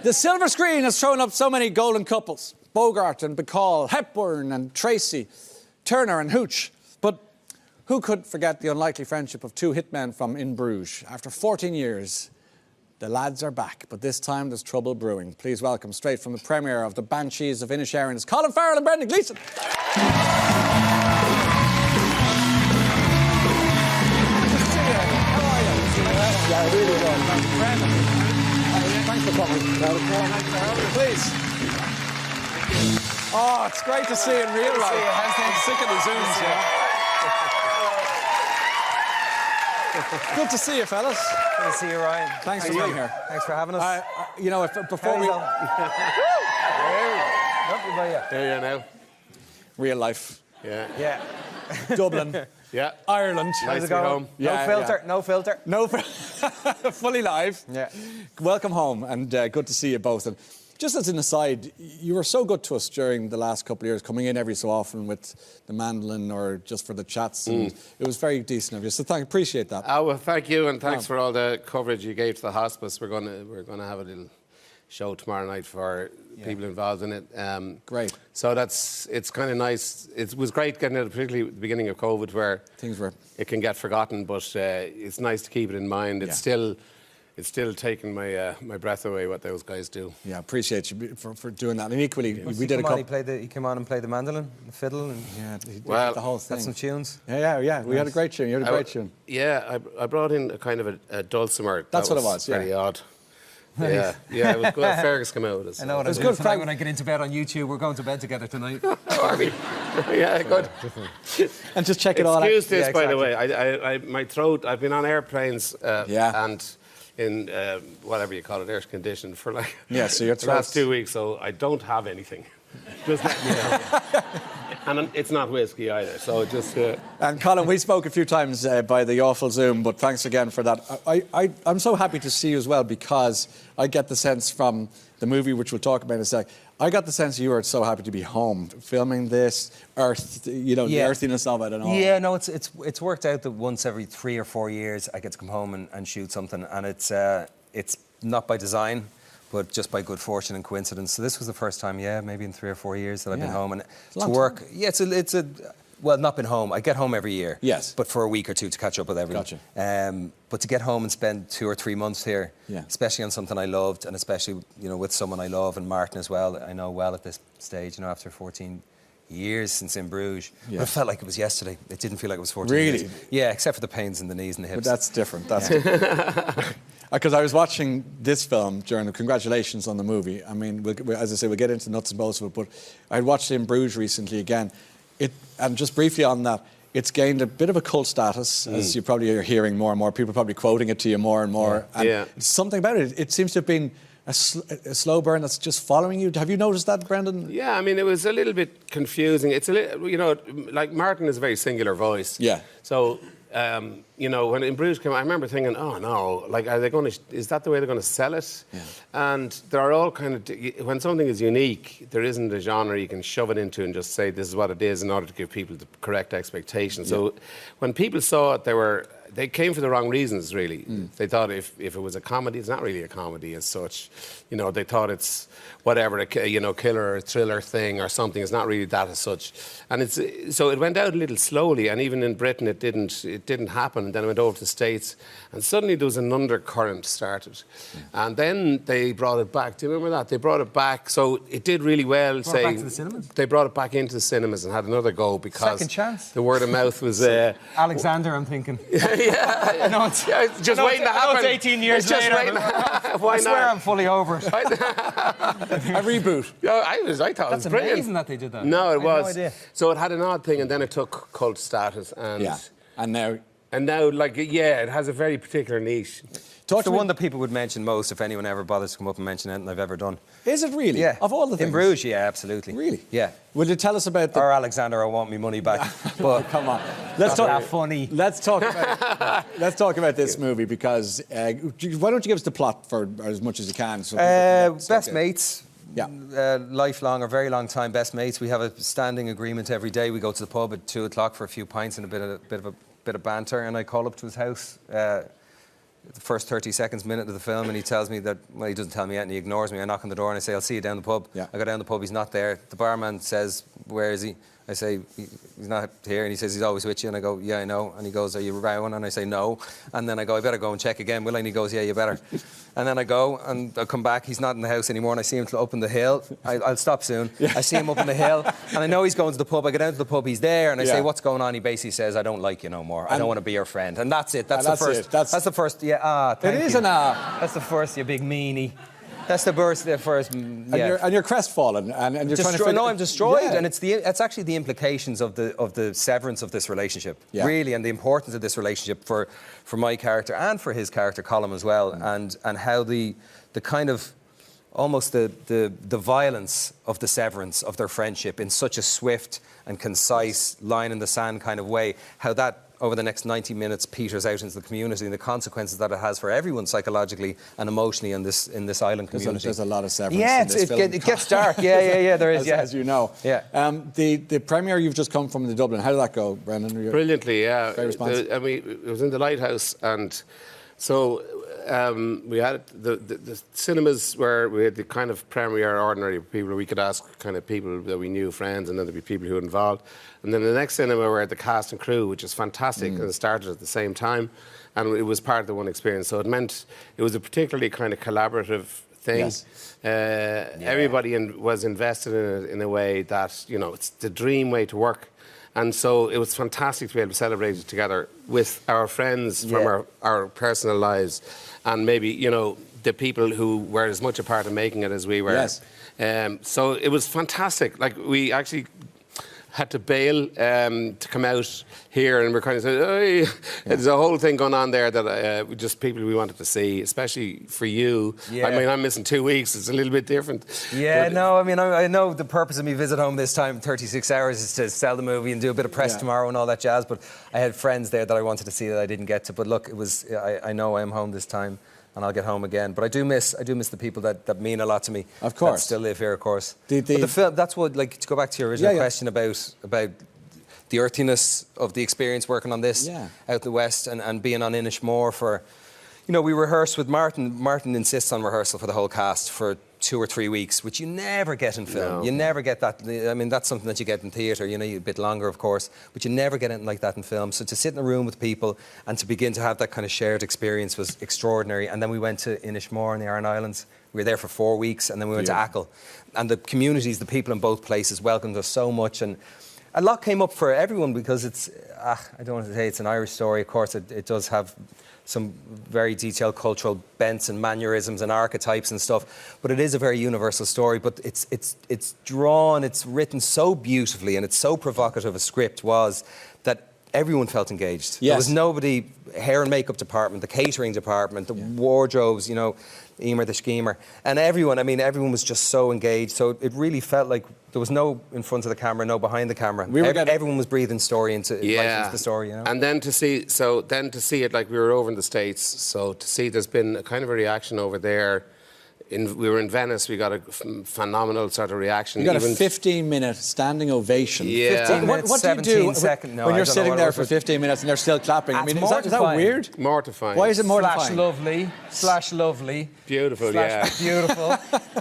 The silver screen has thrown up so many golden couples. Bogart and Bacall, Hepburn and Tracy, Turner and Hooch. But who could forget the unlikely friendship of two hitmen from In Bruges? After 14 years, the lads are back, but this time there's trouble brewing. Please welcome, straight from the premiere of the Banshees of Inisherin, it's Colin Farrell and Brendan Gleeson. Yeah, really good. Thanks for coming. Please. Oh, it's great to see you in real life. I'm sick of the Zooms, Good to see you, fellas. Good to see you, Ryan. Thanks for being here. Thanks for having us. You know, before we... There you are now. Real life. Yeah. Dublin. Yeah. Ireland. Nice to be home. No filter. No fully live. Yeah. Welcome home, and good to see you both. And just as an aside, you were so good to us during the last couple of years, coming in every so often with the mandolin or just for the chats. And it was very decent of you. So appreciate that. Oh, well, thank you, and thanks for all the coverage you gave to the hospice. We're gonna have a little show tomorrow night for people involved in it. Great. So it's kind of nice. It was great getting it, particularly at the beginning of COVID, where it can get forgotten, but it's nice to keep it in mind. It's still taking my breath away what those guys do. Yeah, appreciate you for doing that. And equally, we did He came on and played the mandolin, the fiddle, and he did the whole thing. Had some tunes. Yeah. We had a great tune. You had a great tune. Yeah, I brought in a kind of a dulcimer. That's what it was. Very odd. Yeah, it was good. Fergus came out with us. I know what it's I'm good tonight when I get into bed on YouTube. We're going to bed together tonight. Yeah, good. And just check it all out. Excuse this, by the way. My throat, I've been on airplanes and in whatever you call it, air conditioned for like so your the last 2 weeks, so I don't have anything. Just let me know. And it's not whiskey either, so just... And Colin, we spoke a few times by the awful Zoom, but thanks again for that. I'm so happy to see you as well, because I get the sense from the movie, which we'll talk about in a sec, I got the sense you were so happy to be home, filming this, Earth, the earthiness of it and all. Yeah, no, it's worked out that once every 3 or 4 years I get to come home and shoot something, and it's not by design, but just by good fortune and coincidence. So this was the first time, maybe in 3 or 4 years that I've been home, and to work. Time. Yeah, well, not been home. I get home every year. Yes. But for a week or two to catch up with everything. Gotcha. But to get home and spend 2 or 3 months here, especially on something I loved, and especially with someone I love, and Martin as well. I know well at this stage. After 14 years since In Bruges, but it felt like it was yesterday. It didn't feel like it was 14 years. Really? Yeah, except for the pains in the knees and the hips. But that's different. Because I was watching this film during the... Congratulations on the movie. I mean, as I say, we'll get into the nuts and bolts of it, but I watched In Bruges recently again. And just briefly on that, it's gained a bit of a cult status, as you probably are hearing more and more. People are probably quoting it to you more and more. Something about it. It seems to have been a slow burn that's just following you. Have you noticed that, Brendan? Yeah, I mean, it was a little bit confusing. It's a little, like Martin is a very singular voice. Yeah. So... when In Bruges came out, I remember thinking, oh no, like, is that the way they're going to sell it? Yeah. And there are all kind of, when something is unique, there isn't a genre you can shove it into and just say this is what it is in order to give people the correct expectations. So when people saw it, they came for the wrong reasons, really. They thought if it was a comedy, it's not really a comedy as such. They thought it's whatever, a killer or thriller thing or something. It's not really that as such. And so it went out a little slowly, and even in Britain it didn't happen. And then it went over to the States, and suddenly there was an undercurrent started. And then they brought it back. Do you remember that? They brought it back, so it did really well. Brought it back to the cinemas? They brought it back into the cinemas and had another go because second chance. The word of mouth was... Alexander, I'm thinking. Yeah, no, it's just waiting to happen. It's 18 years later. Why I swear I'm fully over it. A reboot. Yeah, I thought it was brilliant. Amazing that they did that. No, it was. No idea. So it had an odd thing, and then it took cult status, and now, it has a very particular niche. It's the one that people would mention most if anyone ever bothers to come up and mention anything I've ever done. Is it really? Yeah. Of all the things? In Bruges, yeah, absolutely. Really? Yeah. Will you tell us about Or Alexander, I want me money back. But come on. Let's talk... funny. Let's talk about this movie, because... why don't you give us the plot for as much as you can? So best mates. Yeah. Lifelong or very long time best mates. We have a standing agreement every day. We go to the pub at 2 o'clock for a few pints and a bit of banter, and I call up to his house the first 30 seconds, minute of the film, and he tells me that, well, he doesn't tell me yet, and he ignores me. I knock on the door and I say, I'll see you down the pub. Yeah. I go down the pub, he's not there. The barman says, where is he? I say, he's not here, and he says, he's always with you. And I go, yeah, I know. And he goes, are you rowing? And I say, no. And then I go, I better go and check again, will I? And he goes, yeah, you better. And then I go, and I come back, he's not in the house anymore, and I see him up in the hill. I'll stop soon. Yeah. I see him up in the hill, and I know he's going to the pub. I go down to the pub, he's there, and I say, what's going on? He basically says, I don't like you no more. I don't want to be your friend. And that's it. That's the first. That's the first. Yeah, thank you. It is an That's the first, you big meanie. That's the first. Yeah. And you're crestfallen, and you're trying to. No, I'm destroyed, and it's actually the implications of the severance of this relationship, really, and the importance of this relationship for my character and for his character Colin as well, and how the kind of almost the violence of the severance of their friendship in such a swift and concise line in the sand kind of way, how that over the next 90 minutes peters out into the community and the consequences that it has for everyone psychologically and emotionally in this island community. There's a lot of severance in this film. It gets dark. Yeah, there is, as you know. Yeah. The premiere you've just come from in Dublin, how did that go, Brendan? Brilliantly, yeah. Very responsive. It was in the Lighthouse, and so we had the cinemas where we had the kind of premiere ordinary people. We could ask kind of people that we knew, friends, and then there'd be people who were involved. And then the next cinema were the cast and crew, which is fantastic, and it started at the same time, and it was part of the one experience. So it meant it was a particularly kind of collaborative thing. Yes. Everybody was invested in it in a way that, you know, it's the dream way to work. And so it was fantastic to be able to celebrate it together with our friends from our personal lives, and maybe, you know, the people who were as much a part of making it as we were. Yes. So it was fantastic. Like, we actually had to bail to come out here, and we're kind of saying, hey, there's a whole thing going on there that just people we wanted to see, especially for you. Yeah. I mean, I'm missing 2 weeks. It's a little bit different. Yeah, no, I mean, I know the purpose of me visit home this time, 36 hours, is to sell the movie and do a bit of press tomorrow and all that jazz, but I had friends there that I wanted to see that I didn't get to. But look, I know I'm home this time, and I'll get home again. But I do miss the people that mean a lot to me. Of course. That still live here, of course. But the film, that's what, like, to go back to your original question about the earthiness of the experience working on this out the West and being on Inishmore for, you know, we rehearsed with Martin. Martin insists on rehearsal for the whole cast for 2 or 3 weeks, which you never get in film. No. You never get that. I mean, that's something that you get in theatre, you know, a bit longer, of course, but you never get anything like that in film. So to sit in a room with people and to begin to have that kind of shared experience was extraordinary. And then we went to Inishmore in the Aran Islands. We were there for 4 weeks, and then we went to Achill. And the communities, the people in both places welcomed us so much. And a lot came up for everyone because it's, I don't want to say it's an Irish story. Of course, it does have some very detailed cultural bents and mannerisms and archetypes and stuff, but it is a very universal story. But it's drawn, it's written so beautifully, and it's so provocative a script was that everyone felt engaged. There was nobody, hair and makeup department, the catering department, the wardrobes, you know, Emer the schemer, and everyone, I mean, everyone was just so engaged. So it really felt like there was no in front of the camera, no behind the camera. Everyone was breathing story into the story, you know. And then to see it, like, we were over in the States, so to see there's been a kind of a reaction over there. We were in Venice, we got a phenomenal sort of reaction. You got a 15-minute standing ovation. Yeah. 15 minutes, what do you do 17 seconds. No, when you're sitting there for 15 minutes and they're still clapping? I mean, is that weird? Mortifying. Why is it mortifying? Slash lovely. Beautiful, Beautiful.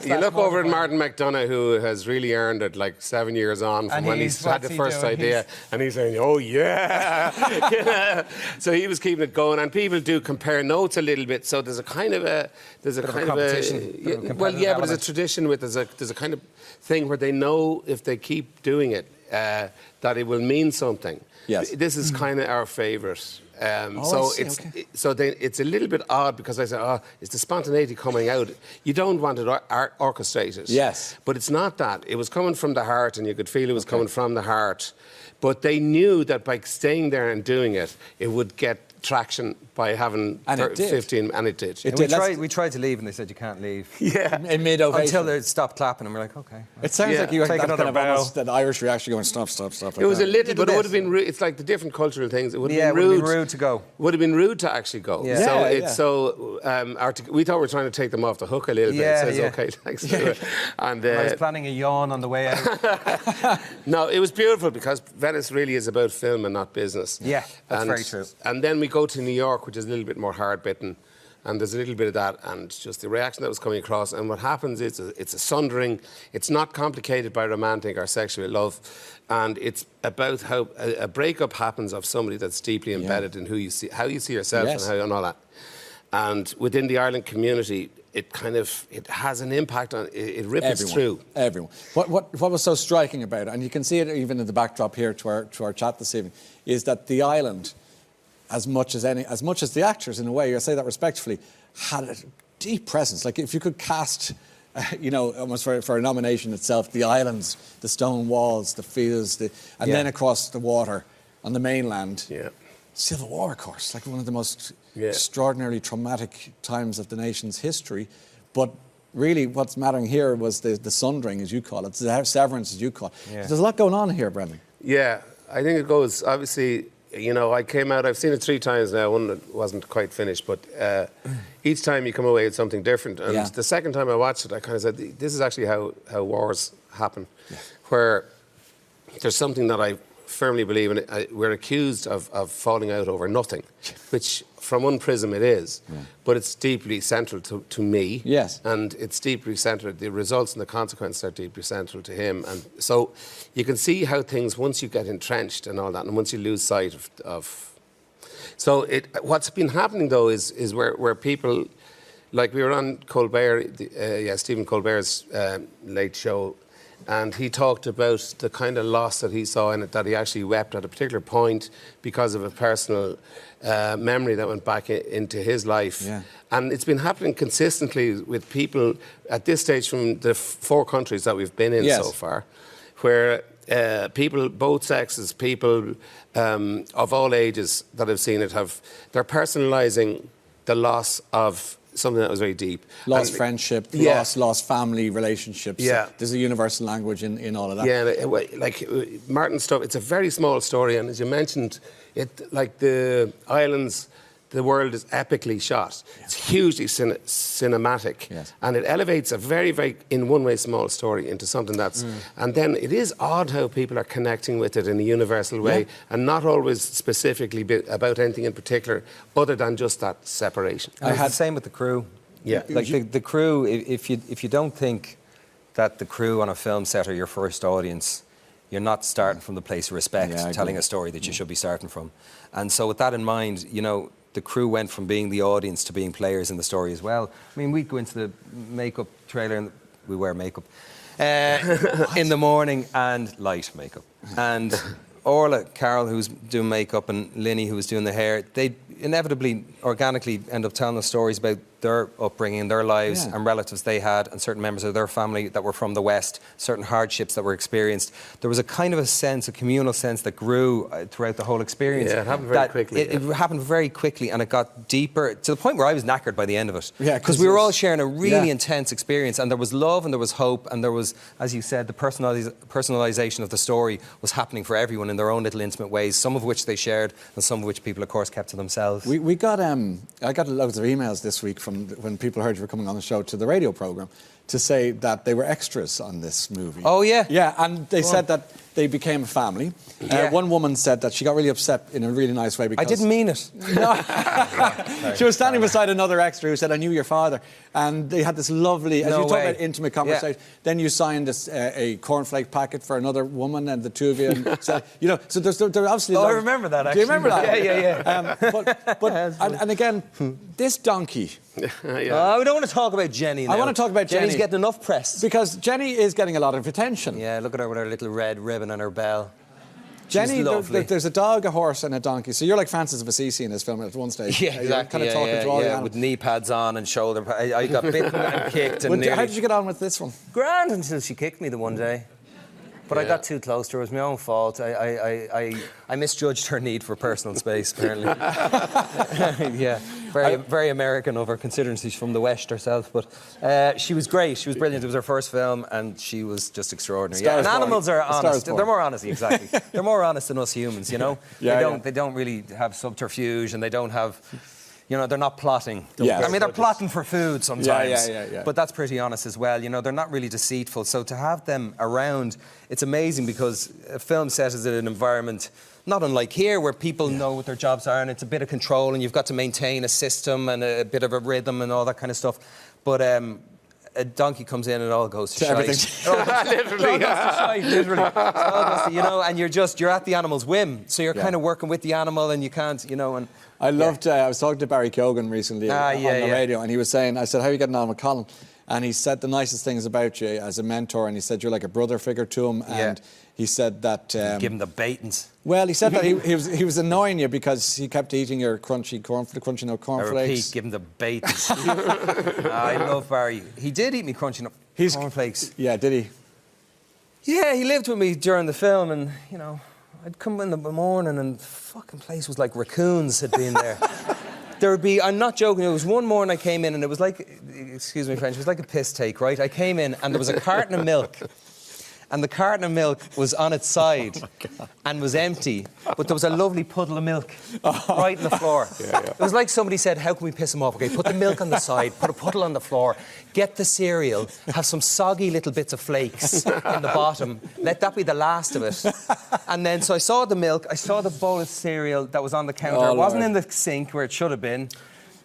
You look over at Martin McDonagh, who has really earned it, like 7 years on from when he's had the first idea, and he's saying, "Oh yeah." So he was keeping it going, and people do compare notes a little bit. So there's a kind of a competition. But there's a tradition with there's a kind of thing where they know if they keep doing it that it will mean something. Yes. This is kind of our favourite. It's a little bit odd because I say, is the spontaneity coming out? You don't want it orchestrated. Yes. But it's not that. It was coming from the heart, and you could feel it was coming from the heart. But they knew that by staying there and doing it, it would get traction by having 15, and it did. We tried to leave, and they said you can't leave. Yeah, in mid-ovation. Until they stopped clapping, and we're like, okay. It sounds like you had take that another kind of almost an Irish reaction going, stop. Like it was a little, but it would have been rude. It's like the different cultural things. It would have been rude to go. Would have been rude to actually go. Yeah. We thought we were trying to take them off the hook a little bit. It says, okay, thanks. And I was planning a yawn on the way out. No, it was beautiful because Venice really is about film and not business. Yeah, that's very true. And then we go to New York, which is a little bit more hard-bitten. and there's a little bit of that, and just the reaction that was coming across. And what happens is it's a sundering. It's not complicated by romantic or sexual love, and it's about how a breakup happens of somebody that's deeply embedded in who you see, how you see yourself, and all that. And within the Ireland community, it has an impact on it ripples through everyone. What was so striking about it, and you can see it even in the backdrop here to our chat this evening, is that the island, as much as the actors in a way, I say that respectfully, had a deep presence. Like if you could cast, almost for a nomination itself, the islands, the stone walls, the fields, and then across the water on the mainland. Yeah. Civil War, of course, like one of the most extraordinarily traumatic times of the nation's history. But really what's mattering here was the sundering, as you call it, the severance, as you call it. Yeah. There's a lot going on here, Brendan. Yeah, I think it goes, obviously, I came out, I've seen it 3 times now, one that wasn't quite finished, but each time you come away with something different. And the second time I watched it, I kind of said, this is actually how wars happen, where there's something that I firmly believe in. We're accused of falling out over nothing, which from one prism it is, but it's deeply central to me. Yes. And it's deeply central, the results and the consequences are deeply central to him. And so you can see how things, once you get entrenched and all that, and once you lose sight of so what's been happening though is where people, like we were on Colbert, Stephen Colbert's late show, and he talked about the kind of loss that he saw in it, that he actually wept at a particular point because of a personal memory that went back into his life. Yeah. And it's been happening consistently with people at this stage from the 4 countries that we've been in so far, where people, both sexes, people of all ages that have seen it, they're personalising the loss of something that was very deep. Lost friendship, lost family relationships. Yeah. There's a universal language in all of that. Yeah, like Martin's stuff, it's a very small story, and as you mentioned, like the islands, the world is epically shot. Yeah. It's hugely cinematic, and it elevates a very, very, in one way, small story into something that's... And then it is odd how people are connecting with it in a universal way, and not always specifically about anything in particular, other than just that separation. I had the same with the crew. Yeah. Like the crew, if you don't think that the crew on a film set are your first audience, you're not starting from the place of respect, telling a story that you should be starting from. And so with that in mind, the crew went from being the audience to being players in the story as well. I mean, we'd go into the makeup trailer and we wear makeup in the morning, and light makeup. And Orla, Carol, who's doing makeup, and Linny, who was doing the hair, they inevitably, organically end up telling us stories about their upbringing, their lives and relatives they had, and certain members of their family that were from the West, certain hardships that were experienced. There was a kind of a sense, a communal sense that grew throughout the whole experience. Yeah, it happened very quickly. It happened very quickly, and it got deeper, to the point where I was knackered by the end of it. Yeah, because we were all sharing a really intense experience, and there was love and there was hope, and there was, as you said, the personalisation of the story was happening for everyone in their own little intimate ways, some of which they shared, and some of which people, of course, kept to themselves. We got, I got loads of emails this week from when people heard you were coming on the show to the radio programme to say that they were extras on this movie. Oh, yeah? Yeah, and they said that they became a family. One woman said that she got really upset in a really nice way because... I didn't mean it. No. She was standing beside another extra who said, I knew your father. And they had this lovely, as you talk about intimate conversation, then you signed a cornflake packet for another woman, and the two of you, and so, so there's obviously... I remember that, actually. Do you remember that? Yeah. And again, this donkey... we don't want to talk about Jenny now. I want to talk about Jenny. Jenny's getting enough press. Because Jenny is getting a lot of attention. Yeah, look at her with her little red ribbon and her bell. Jenny, there's a dog, a horse and a donkey. So you're like Francis of Assisi in this film at one stage. Yeah, exactly. Kind of talking to all the animals. With knee pads on and shoulder pads. I got bitten and kicked. And how did you get on with this one? Grand, until she kicked me the one day. But I got too close to her. It was my own fault. I misjudged her need for personal space, apparently. Yeah, very American of her, considering she's from the West herself. But she was great. She was brilliant. It was her first film, and she was just extraordinary. And animals are honest. They're more honest, exactly. They're more honest than us humans, They don't really have subterfuge, and they don't have... You know, they're not plotting. Yes. I mean, they're plotting for food sometimes. Yeah. But that's pretty honest as well. You know, they're not really deceitful. So to have them around, it's amazing because a film set is in an environment not unlike here where people know what their jobs are and it's a bit of control and you've got to maintain a system and a bit of a rhythm and all that kind of stuff. But a donkey comes in and it all goes to shite. Literally. You know, and you're at the animal's whim. So you're kind of working with the animal and you can't, you know, and... I loved, I was talking to Barry Keoghan recently on the radio, and he was saying, I said, how are you getting on with Colin? And he said the nicest things about you as a mentor, and he said you're like a brother figure to him, and he said that... give him the baitings. Well, he said that he was annoying you because he kept eating your crunchy cornflakes. I repeat, give him the baitings. I love Barry. He did eat me crunchy cornflakes. Yeah, did he? Yeah, he lived with me during the film, and, you know... I'd come in the morning and the fucking place was like raccoons had been there. There would be, I'm not joking, it was one morning I came in and it was like, excuse me French, it was like a piss take, right? I came in and there was a carton of milk. And the carton of milk was on its side and was empty, but there was a lovely puddle of milk right on the floor. It was like somebody said, how can we piss him off? Okay, put the milk on the side, put a puddle on the floor, get the cereal, have some soggy little bits of flakes in the bottom, let that be the last of it. And then, so I saw the milk, I saw the bowl of cereal that was on the counter. It wasn't in the sink where it should have been.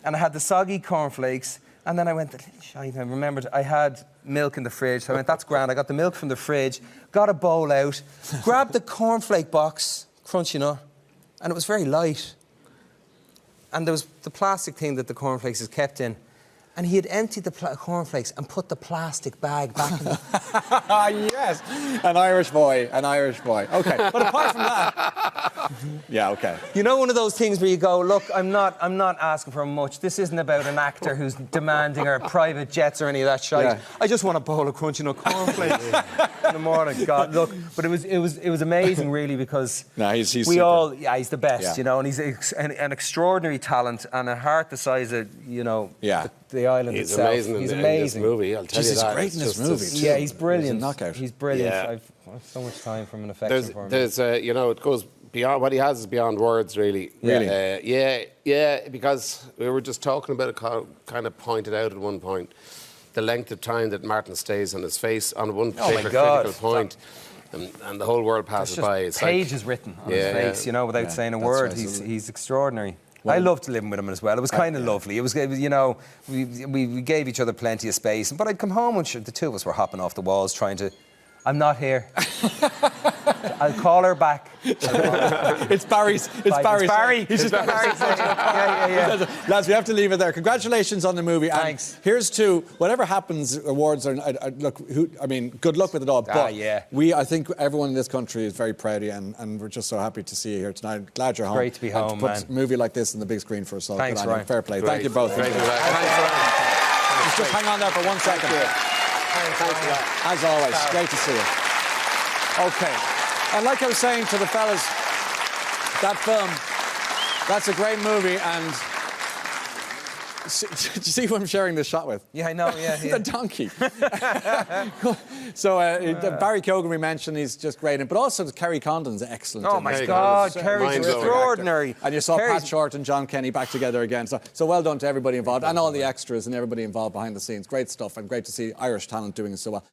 And I had the soggy cornflakes. And then I went, I remembered I had milk in the fridge. So I went, that's grand. I got the milk from the fridge, got a bowl out, grabbed the cornflake box, crunchy nut, and it was very light. And there was the plastic thing that the cornflakes is kept in. And he had emptied the cornflakes and put the plastic bag back in it. Yes, an Irish boy. Okay, but apart from that... Yeah, okay. You know one of those things where you go, look, I'm not asking for much. This isn't about an actor who's demanding or private jets or any of that shit. Yeah. I just want a bowl of crunchy nut cornflakes in the morning. God, look, but it was amazing really because he's we super. all he's the best, you know, and he's an extraordinary talent and a heart the size of, you know, the island He's itself. amazing he's in amazing. this movie, I'll tell you that. He's great in this movie. Yeah, he's brilliant. He's a knockout. He's brilliant. Yeah. I've so much time from an affection for him. There's you know, it goes beyond, what he has is beyond words, really. Really? Because we were just talking about it, kind of pointed out at one point, the length of time that Martin stays on his face on one particular critical point. And the whole world passes by. It's pages written on his face, you know, without saying a word. Right. He's extraordinary. Well, I loved living with him as well. It was kind of lovely. It was, you know, we gave each other plenty of space. But I'd come home and the two of us were hopping off the walls trying to... I'm not here. I'll call her back. It's Barry's. Barry. He's just Barry. Yeah. Lads, we have to leave it there. Congratulations on the movie. Thanks. And here's to whatever happens, awards are. Look, good luck with it all. But I think everyone in this country is very proud of you, and we're just so happy to see you here tonight. Glad you're home. Great to be home, and to put a movie like this on the big screen for us all. Thanks, Ryan. Fair play. Great. Thank you both. Thank you. Just hang on there for 1 second. As always, great to see you. Okay. And like I was saying to the fellas, that film, that's a great movie, and do you see who I'm sharing this shot with? Yeah, I know, yeah. The donkey. So Barry Keoghan we mentioned, he's just great, but also Kerry Condon's excellent. Oh my God, Kerry's extraordinary. And you saw Pat Short and John Kenny back together again. So well done to everybody involved and all the extras and everybody involved behind the scenes. Great stuff, and great to see Irish talent doing so well.